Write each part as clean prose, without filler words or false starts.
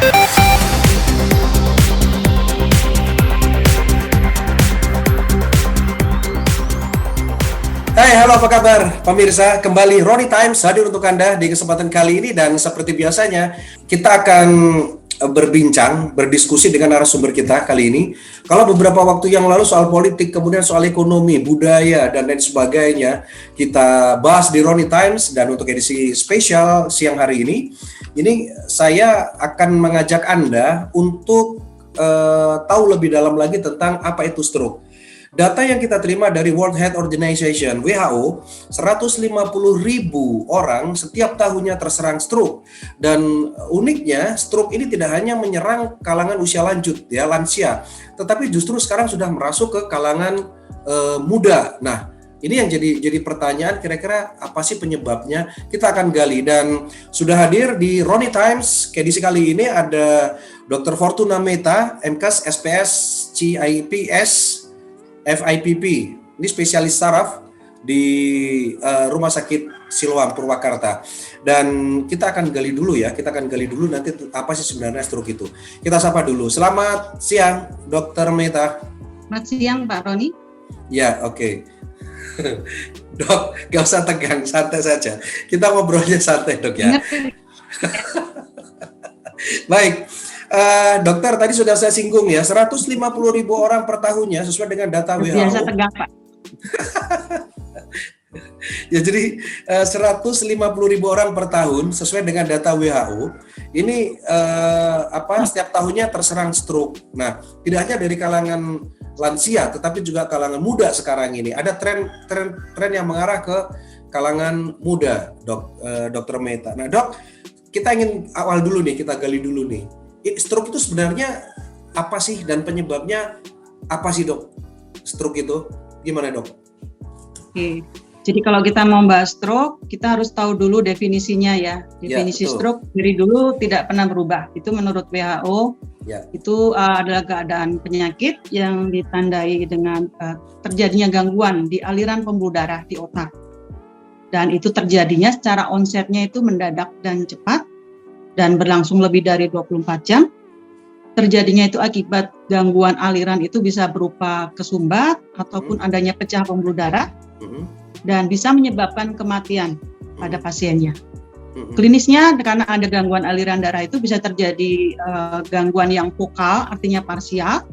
Hai, halo apa kabar pemirsa? Kembali Roni Times hadir untuk Anda di kesempatan kali ini, dan seperti biasanya kita akan berdiskusi dengan narasumber kita kali ini. Kalau beberapa waktu yang lalu soal politik, kemudian soal ekonomi, budaya, dan lain sebagainya kita bahas di Roni Times, dan untuk edisi spesial siang hari ini saya akan mengajak Anda untuk tahu lebih dalam lagi tentang apa itu stroke. Data yang kita terima dari World Health Organization (WHO), 150.000 orang setiap tahunnya terserang stroke. Dan uniknya, stroke ini tidak hanya menyerang kalangan usia lanjut, ya, lansia, tetapi justru sekarang sudah merasuk ke kalangan muda. Nah, ini yang jadi pertanyaan, kira-kira apa sih penyebabnya? Kita akan gali, dan sudah hadir di Roni Times edisi kali ini ada Dr. Fortuna Mehta, MKes, SPS, CIPS, FIPP, ini spesialis saraf di Rumah Sakit Siloam Purwakarta. Dan kita akan gali dulu nanti apa sih sebenarnya stroke itu. Kita sapa dulu. Selamat siang, Dr. Mehta. Selamat siang, Pak Roni. Ya, oke. Dok, gak usah tegang, santai saja. Kita ngobrolnya santai, Dok, ya. Baik. Dokter, tadi sudah saya singgung ya, 150.000 orang per tahunnya sesuai dengan data WHO. Biasa tegang, Pak. Ya, jadi 150.000 orang per tahun sesuai dengan data WHO. Ini setiap tahunnya terserang stroke. Nah, tidak hanya dari kalangan lansia, tetapi juga kalangan muda sekarang ini. Ada tren yang mengarah ke kalangan muda, Dokter Mehta. Nah, Dok, kita ingin kita gali dulu nih. Stroke itu sebenarnya apa sih, dan penyebabnya apa sih, Dok? Stroke itu gimana, Dok? Oke. Jadi kalau kita mau bahas stroke, kita harus tahu dulu definisinya ya. Definisi stroke dari dulu tidak pernah berubah. Itu menurut WHO. Ya. Itu adalah keadaan penyakit yang ditandai dengan terjadinya gangguan di aliran pembuluh darah di otak. Dan itu terjadinya secara onsetnya itu mendadak dan cepat, dan berlangsung lebih dari 24 jam. Terjadinya itu akibat gangguan aliran itu bisa berupa kesumbat ataupun adanya pecah pembuluh darah, dan bisa menyebabkan kematian pada pasiennya. Klinisnya, karena ada gangguan aliran darah itu bisa terjadi gangguan yang vokal, artinya parsial,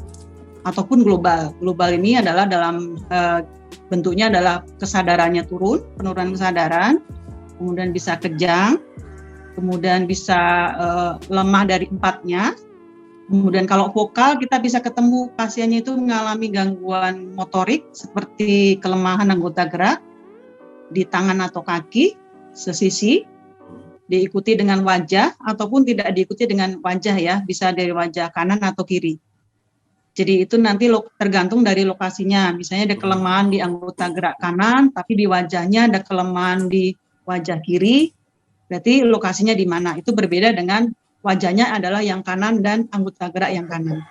ataupun global. Global ini adalah dalam bentuknya adalah kesadarannya turun, penurunan kesadaran, kemudian bisa kejang, kemudian bisa lemah dari empatnya. Kemudian kalau vokal, kita bisa ketemu pasiennya itu mengalami gangguan motorik seperti kelemahan anggota gerak di tangan atau kaki sesisi, diikuti dengan wajah ataupun tidak diikuti dengan wajah ya, bisa dari wajah kanan atau kiri. Jadi itu nanti tergantung dari lokasinya. Misalnya ada kelemahan di anggota gerak kanan, tapi di wajahnya ada kelemahan di wajah kiri. Berarti lokasinya di mana? Itu berbeda dengan wajahnya adalah yang kanan dan anggota gerak yang kanan.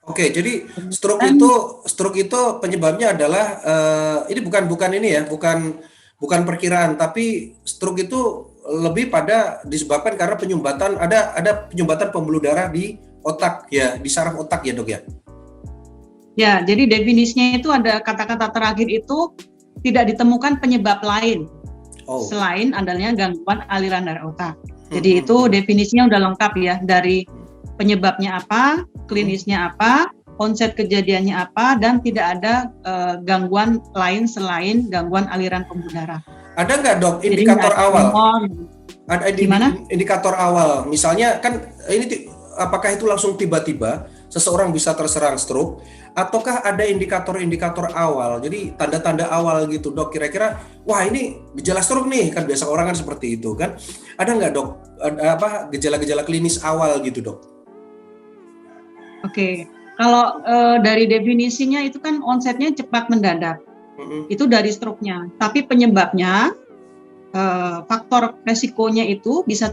Oke, jadi stroke itu penyebabnya adalah ini bukan perkiraan, tapi stroke itu lebih pada disebabkan karena ada penyumbatan pembuluh darah di otak ya, di saraf otak ya, Dok ya. Ya, jadi definisinya itu ada kata-kata terakhir itu tidak ditemukan penyebab lain. Selain adanya gangguan aliran darah otak. Jadi itu definisinya udah lengkap ya, dari penyebabnya apa, klinisnya apa, onset kejadiannya apa, dan tidak ada gangguan lain selain gangguan aliran pembuluh darah. Ada nggak, Dok, indikator awal? Ada indikator awal, misalnya kan ini apakah itu langsung tiba-tiba seseorang bisa terserang stroke, ataukah ada indikator-indikator awal, jadi tanda-tanda awal gitu, Dok, kira-kira wah ini gejala stroke nih, kan biasa orang kan seperti itu kan. Ada nggak, Dok, gejala-gejala klinis awal gitu, Dok? Oke, kalau dari definisinya itu kan onsetnya cepat mendadak, itu dari stroke-nya, tapi penyebabnya faktor resikonya itu bisa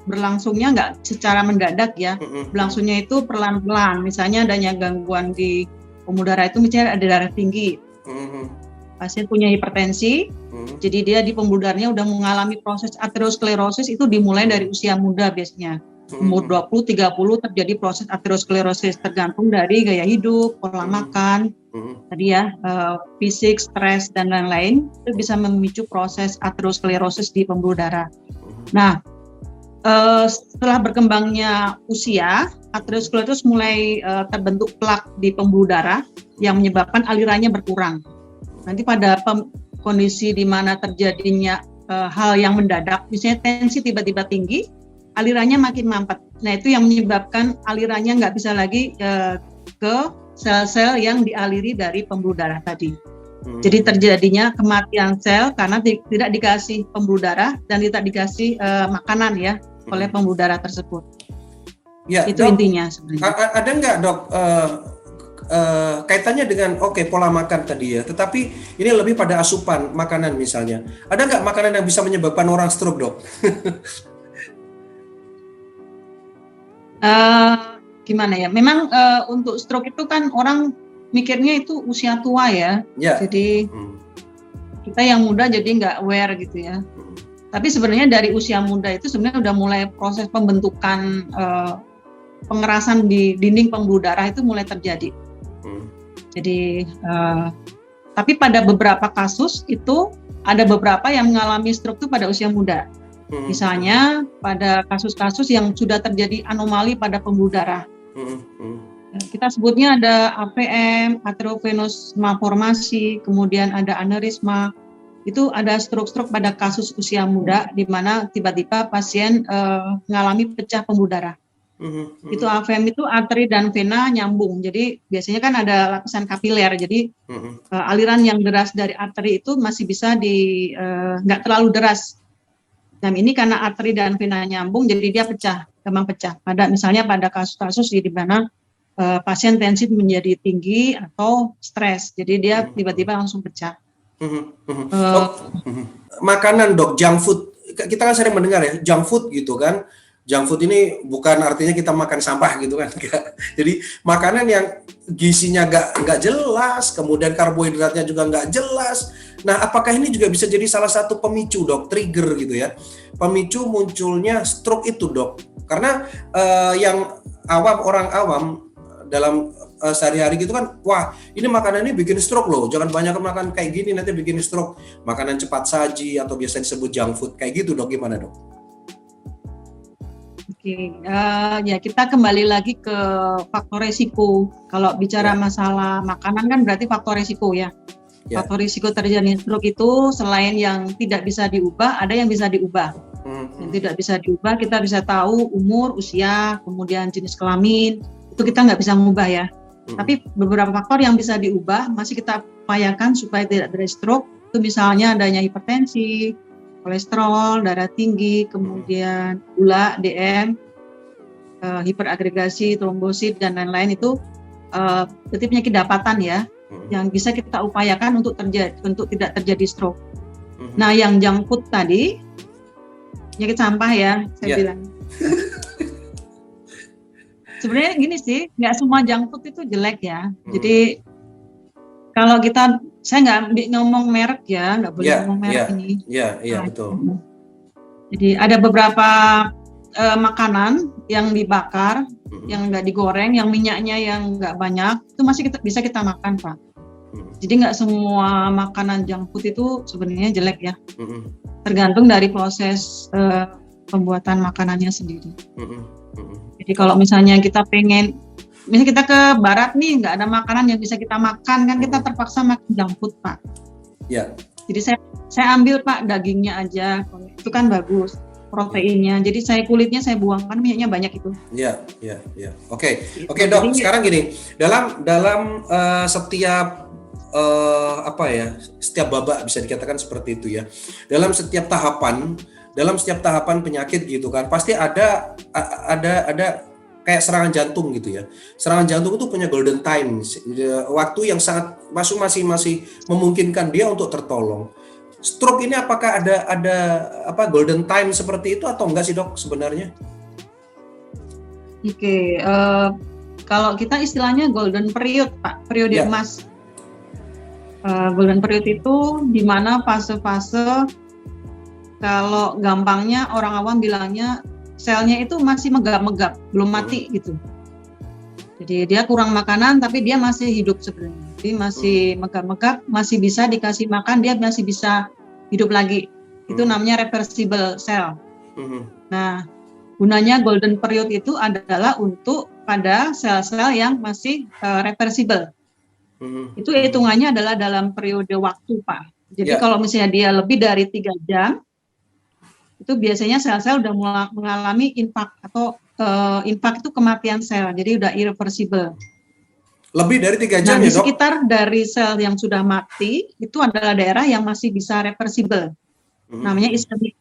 berlangsungnya nggak secara mendadak ya, berlangsungnya itu pelan-pelan. Misalnya adanya gangguan di pembuluh darah itu, misalnya ada darah tinggi, pasien punya hipertensi, jadi dia di pembuluh darahnya udah mengalami proses aterosklerosis, itu dimulai dari usia muda biasanya. Umur 20-30 terjadi proses aterosklerosis, tergantung dari gaya hidup, pola makan, tadi ya, fisik, stres dan lain-lain, itu bisa memicu proses aterosklerosis di pembuluh darah. Nah, setelah berkembangnya usia, aterosklerosis mulai terbentuk plak di pembuluh darah yang menyebabkan alirannya berkurang. Nanti pada kondisi di mana terjadinya hal yang mendadak, misalnya tensi tiba-tiba tinggi, alirannya makin mampet. Nah, itu yang menyebabkan alirannya nggak bisa lagi ke sel-sel yang dialiri dari pembuluh darah tadi. Jadi terjadinya kematian sel karena tidak dikasih pembuluh darah dan tidak dikasih makanan ya oleh pembuluh darah tersebut. Ya, itu dok, intinya sebenarnya. Ada nggak dok kaitannya dengan pola makan tadi ya, tetapi ini lebih pada asupan makanan misalnya. Ada nggak makanan yang bisa menyebabkan orang stroke, dok? Gimana ya? Memang untuk stroke itu kan orang mikirnya itu usia tua ya. Jadi kita yang muda jadi nggak aware gitu ya. Tapi sebenarnya dari usia muda itu sebenarnya udah mulai proses pembentukan pengerasan di dinding pembuluh darah itu mulai terjadi. Jadi tapi pada beberapa kasus itu ada beberapa yang mengalami stroke itu pada usia muda. Misalnya pada kasus-kasus yang sudah terjadi anomali pada pembuluh darah. Kita sebutnya ada AVM, atriovenous malformasi, kemudian ada aneurisma. Itu ada stroke-stroke pada kasus usia muda di mana tiba-tiba pasien mengalami pecah pembuluh darah. Itu AVM itu arteri dan vena nyambung. Jadi biasanya kan ada lapisan kapiler. Jadi aliran yang deras dari arteri itu masih bisa nggak terlalu deras. Nah, ini karena arteri dan vena nyambung, jadi dia pecah, gampang pecah. Misalnya pada kasus-kasus di mana pasien tensi menjadi tinggi atau stres, jadi dia tiba-tiba langsung pecah. Makanan dok, junk food, kita kan sering mendengar ya, junk food gitu kan. Junk food ini bukan artinya kita makan sampah gitu kan. Jadi makanan yang gizinya nggak jelas, kemudian karbohidratnya juga nggak jelas. Nah, apakah ini juga bisa jadi salah satu pemicu dok, trigger gitu ya, pemicu munculnya stroke itu dok? Karena yang orang awam dalam sehari-hari gitu kan, wah ini makanan ini bikin stroke loh, jangan banyak makan kayak gini nanti bikin stroke. Makanan cepat saji atau biasa disebut junk food kayak gitu dok, gimana dok? Ya kita kembali lagi ke faktor resiko. Kalau bicara masalah makanan kan berarti faktor resiko ya. Faktor risiko terjadi stroke itu selain yang tidak bisa diubah, ada yang bisa diubah. Yang tidak bisa diubah kita bisa tahu umur, usia, kemudian jenis kelamin, itu kita nggak bisa mengubah ya. Tapi beberapa faktor yang bisa diubah masih kita upayakan supaya tidak terjadi stroke. Itu misalnya adanya hipertensi, kolesterol, darah tinggi, kemudian gula, DM, hiperagregasi, trombosit dan lain-lain itu penyakit dapatan ya, yang bisa kita upayakan untuk tidak terjadi stroke. Nah, yang junk food tadi, penyakit sampah ya, saya bilang. Sebenarnya gini sih, nggak semua junk food itu jelek ya. Jadi kalau saya nggak ngomong merek ya, nggak boleh ngomong merek ini. Iya, betul. Jadi ada beberapa makanan yang dibakar, yang nggak digoreng, yang minyaknya yang nggak banyak, itu masih bisa kita makan, Pak. Jadi nggak semua makanan junk food itu sebenarnya jelek ya. Tergantung dari proses pembuatan makanannya sendiri. Jadi kalau misalnya misalnya kita ke barat nih, nggak ada makanan yang bisa kita makan, kan kita terpaksa makan junk food, Pak. Jadi saya ambil Pak dagingnya aja, itu kan bagus proteinnya. Jadi kulitnya saya buang, kan minyaknya banyak itu. Iya. Oke dok. Sekarang gini, dalam setiap setiap babak bisa dikatakan seperti itu ya. Dalam setiap tahapan penyakit gitu kan, pasti ada kayak serangan jantung gitu ya. Serangan jantung itu punya golden time, waktu yang sangat masih memungkinkan dia untuk tertolong. Stroke ini apakah ada golden time seperti itu atau enggak sih dok sebenarnya? Kalau kita istilahnya golden period Pak, periode emas. Golden period itu di mana fase-fase, kalau gampangnya orang awam bilangnya selnya itu masih megap-megap, belum mati gitu. Jadi dia kurang makanan tapi dia masih hidup sebenarnya. Jadi masih megap-megap, masih bisa dikasih makan, dia masih bisa hidup lagi. Itu namanya reversible cell. Nah, gunanya golden period itu adalah untuk pada sel-sel yang masih reversible. Itu hitungannya adalah dalam periode waktu, Pak. Jadi kalau misalnya dia lebih dari 3 jam, itu biasanya sel-sel udah mengalami infark atau infark itu kematian sel, jadi udah irreversible. Lebih dari 3 jam nah, ya, Dok? Di sekitar dari sel yang sudah mati, itu adalah daerah yang masih bisa reversible. Namanya ischemic.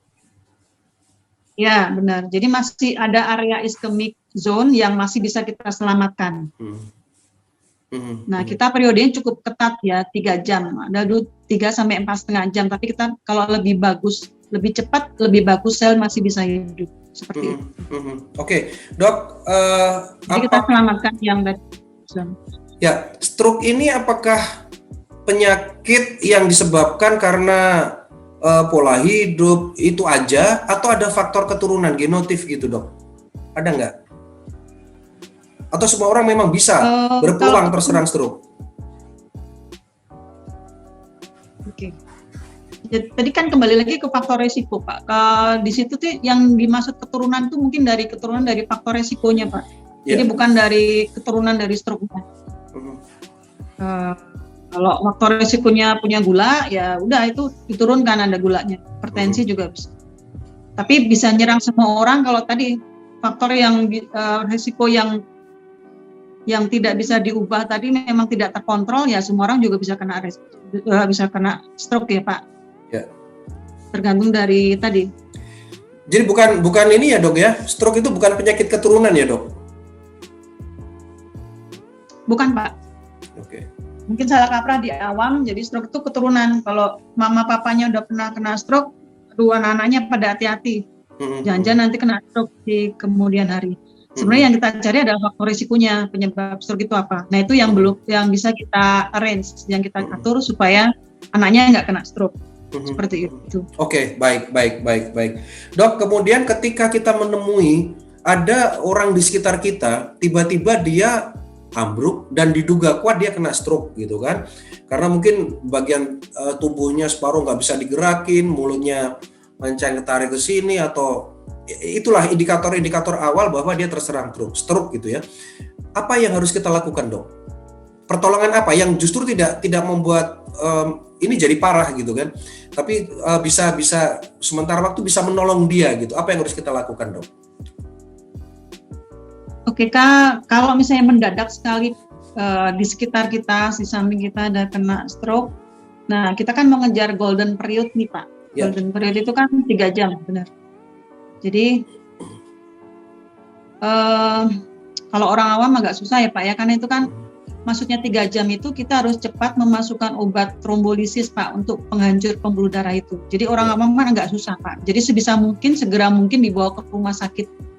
Ya, benar. Jadi masih ada area ischemic zone yang masih bisa kita selamatkan. Nah, kita periodenya cukup ketat ya, 3 jam. Ada 3 sampai 4,5 jam, tapi kita kalau lebih bagus, lebih cepat, lebih bagus sel masih bisa hidup. Seperti itu. Oke, Dok. Jadi kita selamatkan yang dari ya, stroke ini apakah penyakit yang disebabkan karena pola hidup itu aja, atau ada faktor keturunan genotif gitu, Dok? Ada nggak? Atau semua orang memang bisa berpeluang terserang stroke? Oke. Tadi kan kembali lagi ke faktor resiko, Pak. Di situ tuh yang dimaksud keturunan itu mungkin dari keturunan dari faktor resikonya, Pak. Jadi bukan dari keturunan dari stroke-nya. Kalau faktor resikonya punya gula, ya udah itu diturunkan, ada gulanya. Hipertensi juga bisa. Tapi bisa nyerang semua orang. Kalau tadi faktor yang resiko yang tidak bisa diubah tadi memang tidak terkontrol, ya semua orang juga bisa kena stroke ya, Pak. Ya. Tergantung dari tadi. Jadi bukan ini ya, Dok ya? Stroke itu bukan penyakit keturunan ya, Dok? Bukan, Pak. Oke. Mungkin salah kaprah di awam, jadi stroke itu keturunan. Kalau mama papanya udah pernah kena stroke, dua anak-anaknya pada hati-hati. Jangan-jangan nanti kena stroke di kemudian hari. Sebenarnya yang kita cari adalah faktor risikonya, penyebab stroke itu apa. Nah, itu yang yang bisa kita arrange, yang kita atur supaya anaknya nggak kena stroke. Seperti itu. Oke, baik. Dok, kemudian ketika kita menemui ada orang di sekitar kita, tiba-tiba dia ambruk dan diduga kuat dia kena stroke gitu kan, karena mungkin bagian tubuhnya separuh nggak bisa digerakin, mulutnya mancang ketarik ke sini, atau itulah indikator-indikator awal bahwa dia terserang stroke gitu ya. Apa yang harus kita lakukan, Dok? Pertolongan apa yang justru tidak membuat ini jadi parah gitu kan, tapi bisa sementara waktu bisa menolong dia gitu. Apa yang harus kita lakukan, Dok? Oke, Kak, kalau misalnya mendadak sekali di sekitar kita, di samping kita ada kena stroke, nah kita kan mengejar golden period nih, Pak. Golden period itu kan 3 jam, benar. Jadi kalau orang awam agak susah ya, Pak ya, karena itu kan maksudnya 3 jam itu kita harus cepat memasukkan obat trombolisis, Pak, untuk penghancur pembuluh darah itu. Jadi orang awam kan agak susah, Pak. Jadi sebisa mungkin, segera mungkin dibawa ke rumah sakit.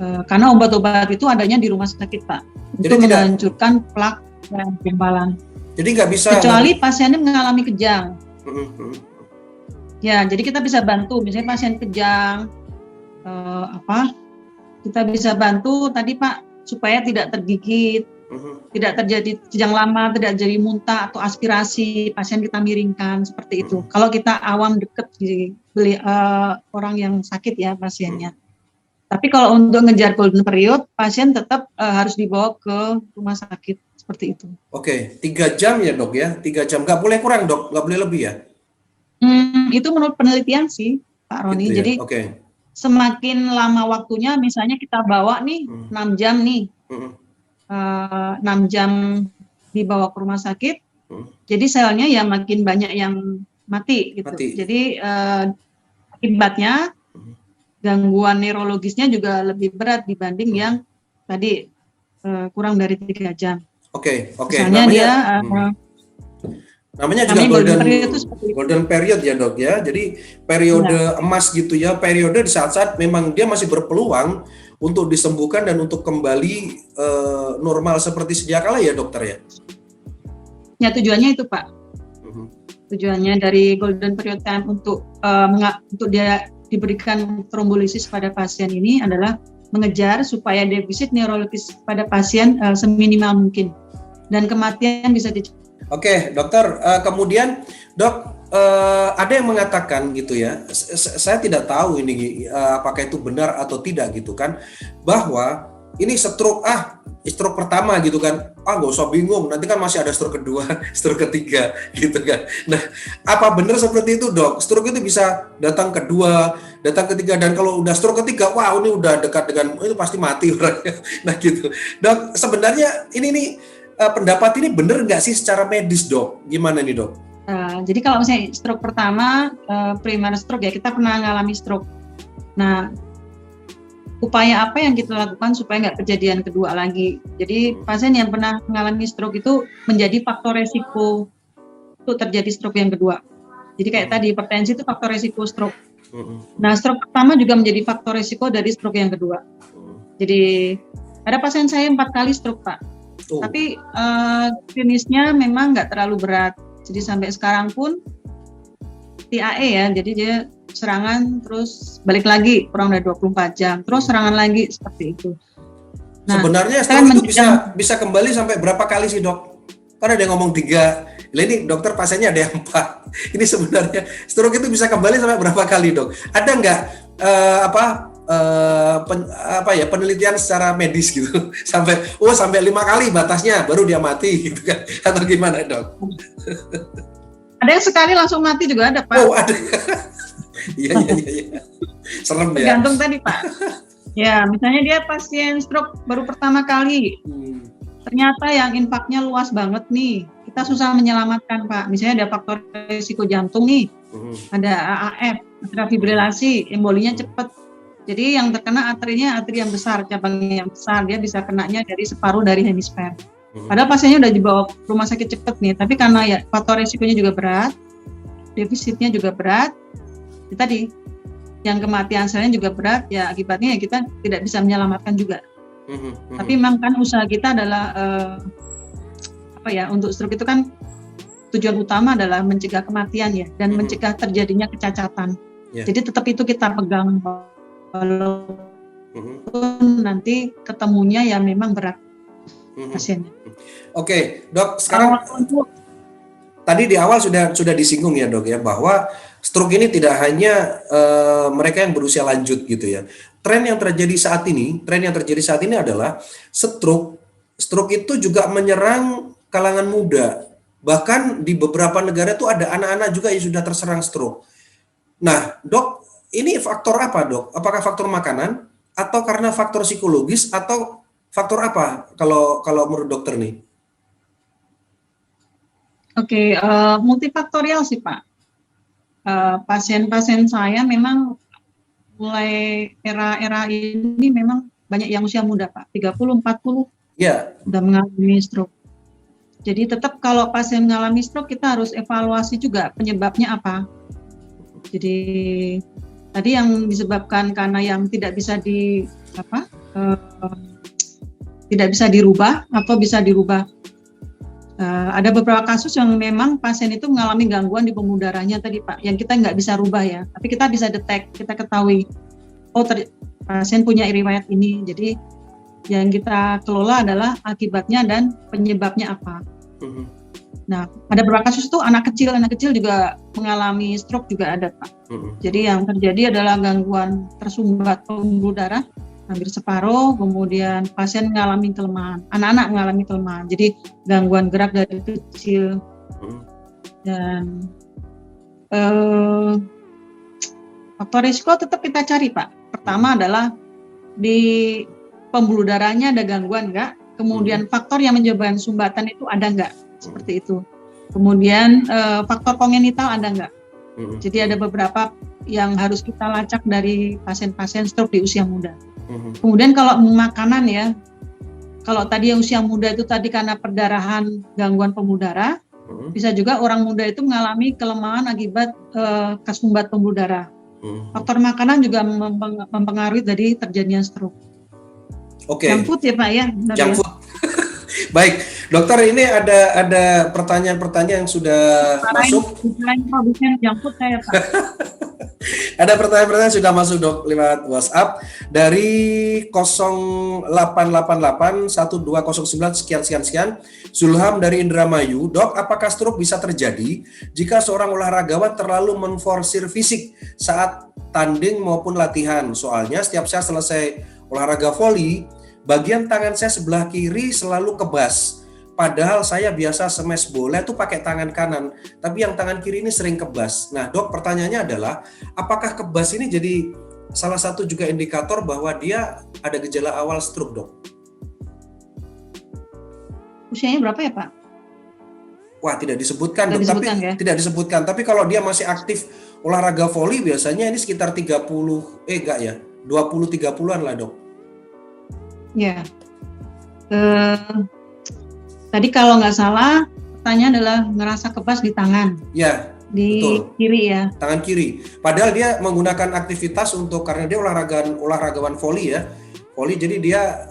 Karena obat-obat itu adanya di rumah sakit, Pak, untuk menghancurkan plak dan gumpalan. Jadi nggak bisa. Kecuali pasiennya mengalami kejang. Ya, jadi kita bisa bantu. Misalnya pasien kejang, kita bisa bantu tadi, Pak, supaya tidak tergigit, tidak terjadi kejang lama, tidak jadi muntah atau aspirasi. Pasien kita miringkan seperti itu. Kalau kita awam deket orang yang sakit ya pasiennya. Tapi kalau untuk ngejar golden period, pasien tetap harus dibawa ke rumah sakit seperti itu. Oke, 3 jam ya, Dok ya? 3 jam, nggak boleh kurang, Dok? Nggak boleh lebih ya? Itu menurut penelitian sih, Pak Roni. Gitu ya? Jadi semakin lama waktunya, misalnya kita bawa nih 6 jam nih, 6 jam dibawa ke rumah sakit, jadi selnya ya makin banyak yang mati gitu. Jadi akibatnya gangguan neurologisnya juga lebih berat dibanding yang tadi kurang dari 3 jam. Oke. Misalnya namanya juga golden period ya, Dok ya. Jadi periode emas gitu ya, periode di saat-saat memang dia masih berpeluang untuk disembuhkan dan untuk kembali normal seperti sedia kala ya, Dokter ya. Ya, tujuannya itu, Pak. Tujuannya dari golden period time untuk dia diberikan trombolisis pada pasien ini adalah mengejar supaya defisit neurologis pada pasien seminimal mungkin dan kematian bisa dicegah. Oke, dokter. Kemudian, dok, ada yang mengatakan gitu ya. Saya tidak tahu ini apakah itu benar atau tidak gitu kan, bahwa ini stroke pertama gitu kan, nggak usah bingung, nanti kan masih ada stroke kedua, stroke ketiga gitu kan. Nah, apa benar seperti itu, dok? Stroke itu bisa datang kedua, datang ketiga, dan kalau udah stroke ketiga, wah ini udah dekat dengan itu pasti mati orangnya. Nah gitu, dok. Sebenarnya ini nih pendapat ini benar nggak sih secara medis, dok? Gimana nih, dok? Jadi kalau misalnya stroke pertama, primary stroke ya, kita pernah mengalami stroke. Nah, upaya apa yang kita lakukan supaya nggak kejadian kedua lagi? Jadi pasien yang pernah mengalami stroke itu menjadi faktor resiko untuk terjadi stroke yang kedua. Jadi kayak tadi hipertensi itu faktor resiko stroke. Nah, stroke pertama juga menjadi faktor resiko dari stroke yang kedua. Jadi ada pasien saya 4 kali stroke, Pak. Tapi klinisnya memang nggak terlalu berat. Jadi sampai sekarang pun TAE ya, jadi dia serangan terus balik lagi kurang dari 24 jam, terus serangan lagi seperti itu. Nah, sebenarnya stroke itu bisa kembali sampai berapa kali sih, dok? Karena ada yang ngomong 3, ini dokter pasiennya ada yang 4. Ini sebenarnya stroke itu bisa kembali sampai berapa kali, dok? Ada nggak penelitian secara medis gitu sampai 5 kali batasnya baru dia mati gitu kan, atau gimana, dok? Ada yang sekali langsung mati juga ada, Pak. Oh, ada. Iya. Serem ya. Tergantung tadi, Pak. Ya, misalnya dia pasien stroke baru pertama kali. Ternyata yang impaknya luas banget nih. Kita susah menyelamatkan, Pak. Misalnya ada faktor risiko jantung nih. Ada AAF, atrial fibrilasi, embolinya cepat. Jadi yang terkena arterinya arteri yang besar, cabangnya yang besar, dia bisa kenanya dari separuh dari hemisfer. Padahal pasiennya udah dibawa ke rumah sakit cepat nih, tapi karena ya faktor risikonya juga berat, defisitnya juga berat, ya tadi yang kematian selnya juga berat, ya akibatnya ya kita tidak bisa menyelamatkan juga. Tapi memang kan usaha kita adalah untuk stroke itu kan tujuan utama adalah mencegah kematian ya, dan mencegah terjadinya kecacatan. Jadi tetap itu kita pegang, walaupun nanti ketemunya ya memang berat pasiennya. Oke, dok, sekarang tadi di awal sudah disinggung ya, dok ya, bahwa stroke ini tidak hanya mereka yang berusia lanjut gitu ya. Tren yang terjadi saat ini adalah stroke itu juga menyerang kalangan muda. Bahkan di beberapa negara itu ada anak-anak juga yang sudah terserang stroke. Nah, dok, ini faktor apa, dok? Apakah faktor makanan atau karena faktor psikologis atau faktor apa kalau menurut dokter nih? Oke, multifaktorial sih, Pak. Pasien-pasien saya memang mulai era ini memang banyak yang usia muda, Pak. 30-40 udah mengalami stroke. Jadi tetap kalau pasien mengalami stroke kita harus evaluasi juga penyebabnya apa. Jadi tadi yang disebabkan karena yang tidak bisa tidak bisa dirubah atau bisa dirubah. Ada beberapa kasus yang memang pasien itu mengalami gangguan di pembuluh darahnya tadi, Pak, yang kita nggak bisa rubah ya, tapi kita bisa detect, kita ketahui, pasien punya riwayat ini. Jadi yang kita kelola adalah akibatnya dan penyebabnya apa. Nah, ada beberapa kasus tuh anak kecil juga mengalami stroke juga ada, Pak. Jadi yang terjadi adalah gangguan tersumbat pembuluh darah hampir separuh, kemudian pasien mengalami kelemahan, anak-anak mengalami kelemahan, jadi gangguan gerak dari kecil. Dan faktor risiko tetap kita cari, Pak. Pertama adalah di pembuluh darahnya ada gangguan enggak, kemudian faktor yang menyebabkan sumbatan itu ada enggak, seperti itu. Kemudian faktor kongenital ada enggak. Jadi ada beberapa yang harus kita lacak dari pasien-pasien stroke di usia muda. Kemudian kalau makanan ya, kalau tadi yang usia muda itu tadi karena perdarahan, gangguan pembuluh darah, bisa juga orang muda itu mengalami kelemahan akibat kesumbat pembuluh darah. Faktor makanan juga mempengaruhi dari terjadinya stroke. Oke. Junk food ya, Pak ya. Junk food. Baik, Dokter, ini ada pertanyaan-pertanyaan yang sudah masuk. Jangkut saya, Pak. Ada pertanyaan-pertanyaan sudah masuk, Dok, lewat WhatsApp dari 0888 1209 sekian. Zulham dari Indramayu. Dok, apakah stroke bisa terjadi jika seorang olahragawan terlalu menforsir fisik saat tanding maupun latihan? Soalnya setiap saya selesai olahraga voli, bagian tangan saya sebelah kiri selalu kebas. Padahal saya biasa smash bola itu pakai tangan kanan, tapi yang tangan kiri ini sering kebas. Nah, Dok, pertanyaannya adalah, apakah kebas ini jadi salah satu juga indikator bahwa dia ada gejala awal stroke, Dok? Usianya berapa ya, Pak? Wah, tidak disebutkan, Dok. Tidak disebutkan. Tapi kalau dia masih aktif olahraga voli, biasanya ini sekitar 20-30-an lah, Dok. Ya. Tadi kalau nggak salah, pertanyaan adalah ngerasa kebas di tangan. Ya, di betul. Kiri ya. Tangan kiri. Padahal dia menggunakan aktivitas karena dia olahragawan voli ya. Voli, jadi dia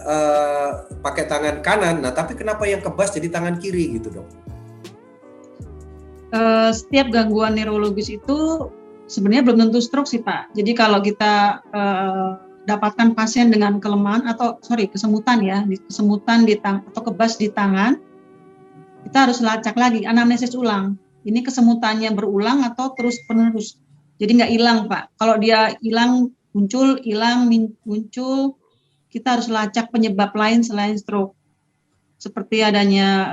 pakai tangan kanan. Nah, tapi kenapa yang kebas jadi tangan kiri gitu, Dok? Setiap gangguan neurologis itu sebenarnya belum tentu stroke sih, Pak. Jadi kalau kita dapatkan pasien dengan kelemahan kesemutan ya, kesemutan atau kebas di tangan, kita harus lacak lagi, anamnesis ulang. Ini kesemutannya berulang atau terus penerus. Jadi nggak hilang, Pak. Kalau dia hilang, muncul, kita harus lacak penyebab lain selain stroke. Seperti adanya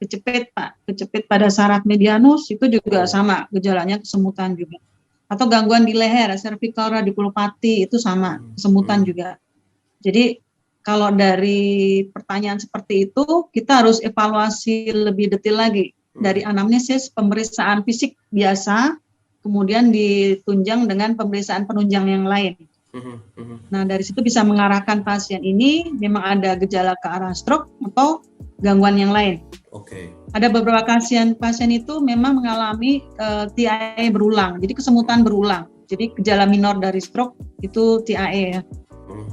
kecepit, Pak. Kecepit pada saraf medianus itu juga sama, gejalanya kesemutan juga. Atau gangguan di leher, cervical radiculopathy itu sama, kesemutan juga. Jadi kalau dari pertanyaan seperti itu, kita harus evaluasi lebih detail lagi. Dari anamnesis, pemeriksaan fisik biasa, kemudian ditunjang dengan pemeriksaan penunjang yang lain. Nah, dari situ bisa mengarahkan pasien ini memang ada gejala ke arah stroke atau gangguan yang lain. Ada beberapa pasien itu memang mengalami TIA berulang, jadi kesemutan berulang. Jadi gejala minor dari stroke itu TIA ya.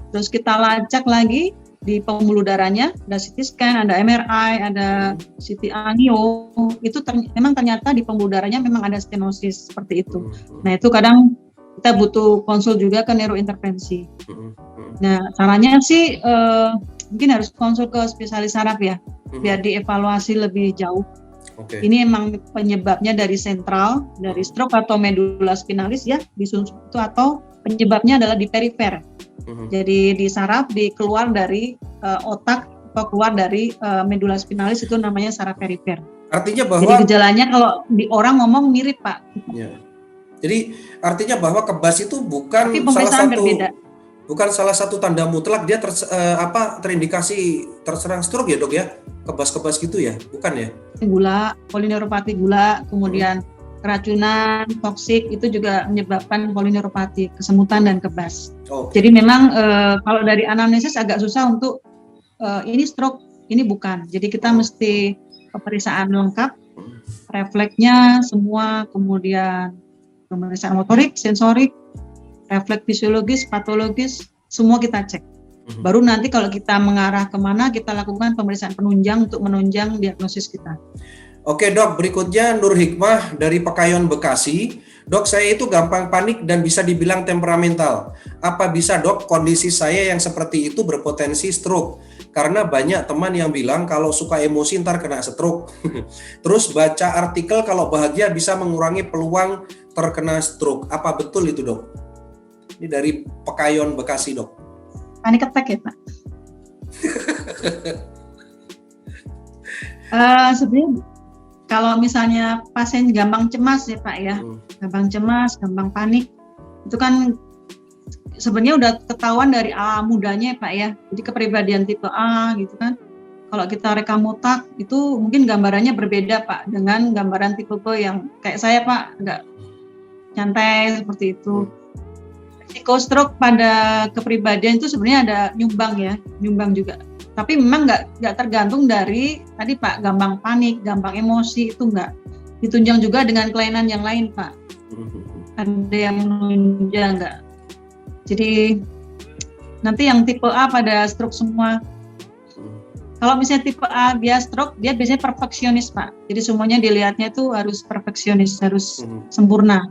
Terus kita lacak lagi di pembuluh darahnya, ada CT scan, ada MRI, ada CT angio, itu memang ternyata di pembuluh darahnya memang ada stenosis seperti itu. Nah, itu kadang kita butuh konsul juga ke neurointervensi. Nah, caranya sih mungkin harus konsul ke spesialis saraf ya, biar dievaluasi lebih jauh. Ini emang penyebabnya dari sentral, dari stroke atau medula spinalis ya, di sumsum itu, atau penyebabnya adalah di perifer. Jadi di saraf, keluar dari otak atau keluar dari medula spinalis, itu namanya saraf perifer. Artinya bahwa jadi gejalanya kalau di orang ngomong mirip, Pak. Ya. Jadi artinya bahwa kebas itu bukan salah satu tanda mutlak dia terindikasi terserang stroke ya, Dok ya? Kebas-kebas gitu ya, bukan ya? Gula, polineuropati gula, kemudian keracunan, toksik, itu juga menyebabkan polineuropati, kesemutan dan kebas. Jadi memang kalau dari anamnesis agak susah untuk ini stroke, ini bukan. Jadi kita mesti pemeriksaan lengkap, refleksnya semua, kemudian pemeriksaan motorik, sensorik, refleks fisiologis, patologis, semua kita cek. Baru nanti kalau kita mengarah kemana, kita lakukan pemeriksaan penunjang untuk menunjang diagnosis kita. Oke, Dok, berikutnya Nur Hikmah dari Pekayon, Bekasi. Dok, saya itu gampang panik dan bisa dibilang temperamental. Apa bisa, Dok, kondisi saya yang seperti itu berpotensi stroke? Karena banyak teman yang bilang kalau suka emosi ntar kena stroke. Terus baca artikel kalau bahagia bisa mengurangi peluang terkena stroke. Apa betul itu, Dok? Ini dari Pekayon, Bekasi, Dok. Panik attack ya, Pak? Sebenarnya kalau misalnya pasien gampang cemas ya, Pak ya, gampang cemas, gampang panik, itu kan sebenarnya udah ketahuan dari mudanya ya, Pak ya. Jadi kepribadian tipe A gitu kan. Kalau kita rekam otak itu mungkin gambarannya berbeda, Pak, dengan gambaran tipe B yang kayak saya, Pak, agak nyantai seperti itu. Risiko stroke pada kepribadian itu sebenarnya ada nyumbang juga. Tapi memang nggak tergantung dari tadi, Pak, gampang panik, gampang emosi, itu nggak. Ditunjang juga dengan kelainan yang lain, Pak. Ada yang menunjang nggak. Jadi nanti yang tipe A pada stroke semua. Kalau misalnya tipe A dia stroke, dia biasanya perfeksionis Pak. Jadi semuanya dilihatnya itu harus perfeksionis, harus sempurna.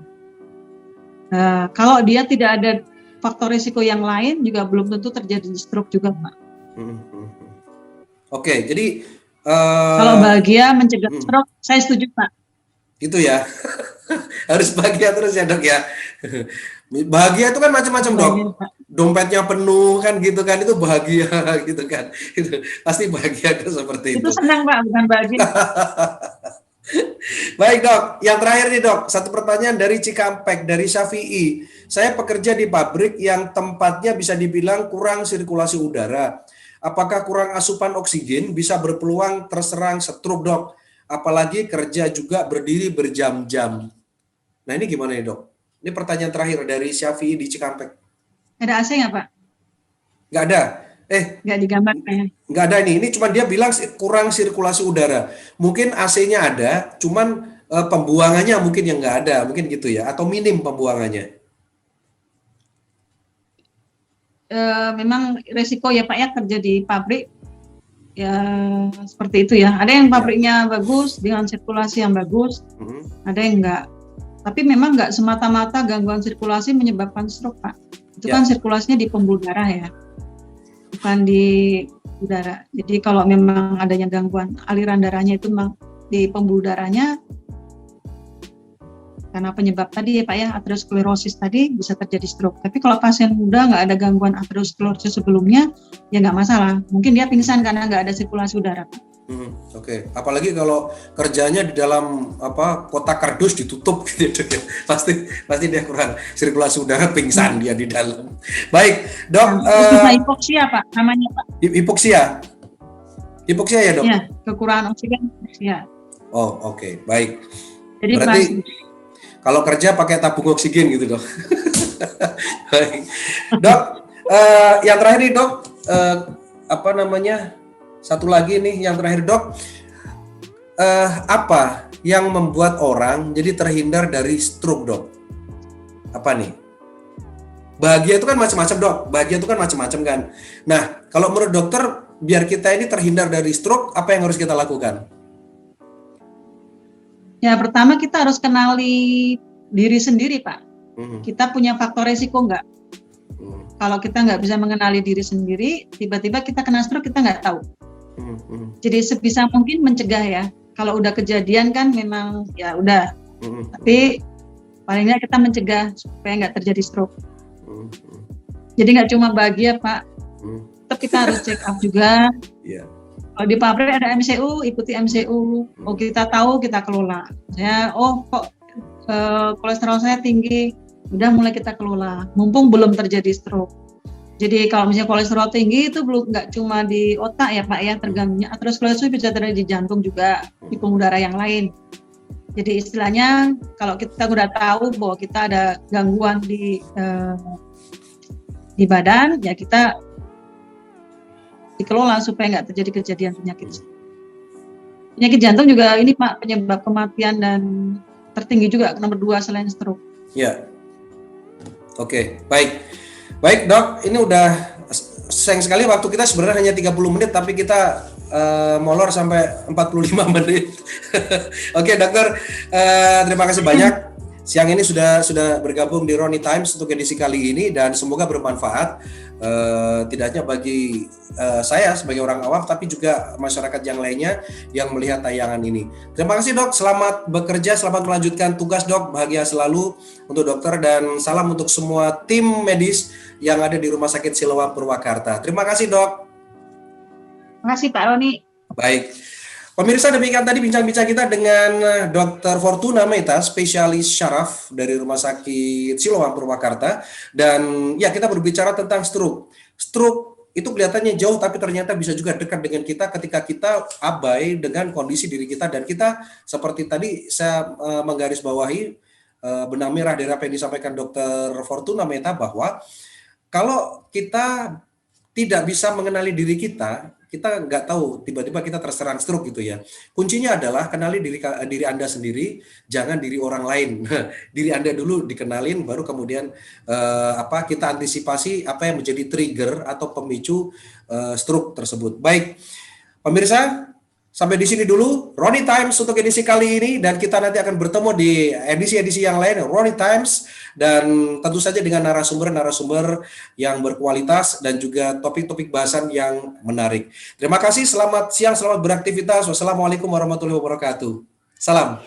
Kalau dia tidak ada faktor risiko yang lain, juga belum tentu terjadi stroke juga Pak. Oke, jadi kalau bahagia mencegah stroke, saya setuju Pak. Itu ya, harus bahagia terus ya Dok ya. Bahagia itu kan macam-macam Dok. Dompetnya penuh kan gitu kan, itu bahagia gitu kan. Itu pasti bahagia kan seperti itu. Itu senang Pak, bukan bahagia. Baik Dok, yang terakhir nih Dok, satu pertanyaan dari Cikampek, dari Syafi'i. Saya pekerja di pabrik yang tempatnya bisa dibilang kurang sirkulasi udara. Apakah kurang asupan oksigen bisa berpeluang terserang stroke Dok? Apalagi kerja juga berdiri berjam-jam. Nah ini gimana nih Dok? Ini pertanyaan terakhir dari Syafi'i di Cikampek. Ada AC nggak Pak? Nggak ada. Nggak digambar kayaknya. Nggak ada ini cuma dia bilang kurang sirkulasi udara. Mungkin AC-nya ada, cuman pembuangannya mungkin yang nggak ada, mungkin gitu ya, atau minim pembuangannya. Memang resiko ya Pak ya kerja di pabrik ya seperti itu ya. Ada yang pabriknya bagus dengan sirkulasi yang bagus, ada yang enggak. Tapi memang enggak semata-mata gangguan sirkulasi menyebabkan stroke Pak. Itu kan sirkulasinya di pembuluh darah ya, bukan di udara. Jadi kalau memang adanya gangguan aliran darahnya itu memang di pembuluh darahnya, karena penyebab tadi ya Pak ya, aterosklerosis tadi bisa terjadi stroke. Tapi kalau pasien muda nggak ada gangguan aterosklerosis sebelumnya, ya nggak masalah. Mungkin dia pingsan karena nggak ada sirkulasi udara. Oke. Apalagi kalau kerjanya di dalam kotak kardus ditutup gitu ya. Pasti dia kurang sirkulasi udara, pingsan dia di dalam. Baik, Dok. Hipoksia Pak, namanya Pak. Hipoksia ya Dok? Iya, kekurangan oksigen. Ya. Oh oke. Baik. Jadi berarti kalau kerja pakai tabung oksigen gitu Dok. Baik. Dok, yang terakhir nih Dok, satu lagi nih yang terakhir Dok, apa yang membuat orang jadi terhindar dari stroke Dok? Apa nih? Bahagia itu kan macam-macam Dok, bahagia itu kan macam-macam kan. Nah, kalau menurut dokter, biar kita ini terhindar dari stroke, apa yang harus kita lakukan? Ya pertama kita harus kenali diri sendiri Pak. Kita punya faktor resiko nggak? Kalau kita nggak bisa mengenali diri sendiri, tiba-tiba kita kena stroke kita nggak tahu. Jadi sebisa mungkin mencegah ya. Kalau udah kejadian kan memang ya udah. Tapi paling nggak kita mencegah supaya nggak terjadi stroke. Jadi nggak cuma bahagia Pak, tetap kita harus check up juga. Kalau di pabrik ada MCU, ikuti MCU. Oh kita tahu, kita kelola. Kok kolesterol saya tinggi, udah mulai kita kelola. Mumpung belum terjadi stroke. Jadi kalau misalnya kolesterol tinggi itu belum nggak cuma di otak ya Pak ya terganggunya. Aterosklerosis bisa terjadi di jantung juga, di pembuluh darah yang lain. Jadi istilahnya kalau kita udah tahu bahwa kita ada gangguan di badan, ya kita dikelola supaya nggak terjadi kejadian penyakit jantung juga ini Pak penyebab kematian dan tertinggi juga nomor 2 selain stroke. Ya, oke, baik Dok, ini udah sayang sekali waktu kita sebenarnya hanya 30 menit tapi kita molor sampai 45 menit. Oke Dokter, terima kasih banyak. Siang ini sudah bergabung di Ronnie Times untuk edisi kali ini dan semoga bermanfaat tidak hanya bagi saya sebagai orang awam tapi juga masyarakat yang lainnya yang melihat tayangan ini. Terima kasih Dok, selamat bekerja, selamat melanjutkan tugas Dok, bahagia selalu untuk dokter dan salam untuk semua tim medis yang ada di Rumah Sakit Siloam Purwakarta. Terima kasih Dok. Terima kasih Pak Roni. Baik. Pemirsa, demikian tadi bincang-bincang kita dengan Dr. Fortuna Meta, spesialis syaraf dari Rumah Sakit Siloam Purwakarta. Dan ya kita berbicara tentang stroke. Stroke itu kelihatannya jauh tapi ternyata bisa juga dekat dengan kita ketika kita abai dengan kondisi diri kita. Dan kita seperti tadi saya menggarisbawahi benang merah dari apa yang disampaikan Dr. Fortuna Meta bahwa kalau kita tidak bisa mengenali diri kita nggak tahu tiba-tiba kita terserang stroke gitu ya. Kuncinya adalah kenali diri Anda sendiri, jangan diri orang lain. Diri Anda dulu dikenalin, baru kemudian kita antisipasi apa yang menjadi trigger atau pemicu stroke tersebut. Baik, Pemirsa, sampai di sini dulu Ronnie Times untuk edisi kali ini, dan kita nanti akan bertemu di edisi-edisi yang lain Ronnie Times, dan tentu saja dengan narasumber-narasumber yang berkualitas dan juga topik-topik bahasan yang menarik. Terima kasih, selamat siang, selamat beraktivitas. Wassalamualaikum warahmatullahi wabarakatuh. Salam.